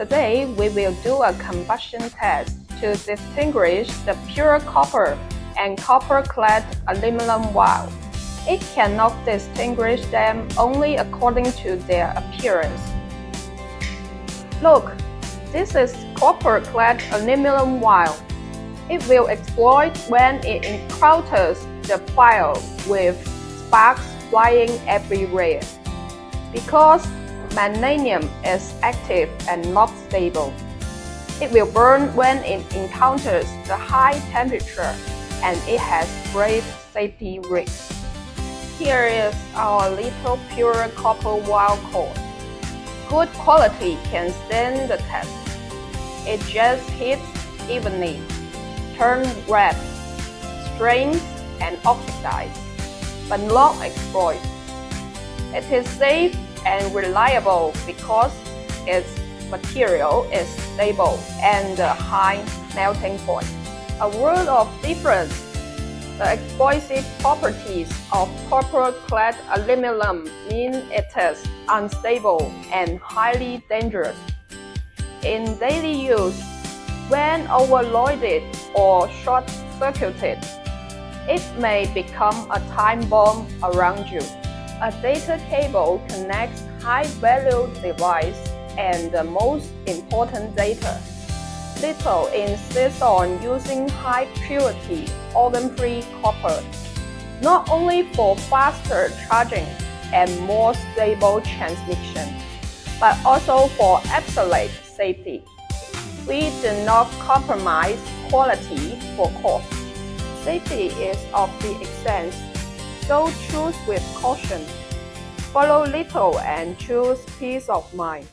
Today we will do a combustion test to distinguish the pure copper and copper-clad aluminum wire. It cannot distinguish them only according to their appearance. Look, this is copper-clad aluminum wire. It will explode when it encounters the fire with sparks flying everywhere. Because magnesium is active and not stable, it will burn when it encounters the high temperature, and it has grave safety risks. Here is our LITO pure copper wire cord. Good quality can stand the test. It just hits evenly, turns red, strains and oxidizes, but not explode. It is safe and reliable because its material is stable and a high melting point. A word of difference: the explosive properties of copper-clad aluminum mean it is unstable and highly dangerous. In daily use, when overloaded or short-circuited, it may become a time bomb around you. A data cable connects high-value device and the most important data. LITO insists on using high-purity, organ-free copper, not only for faster charging and more stable transmission, but also for absolute safety. We do not compromise quality for cost. Safety is of the essence, so choose with caution. Follow LITO and choose peace of mind.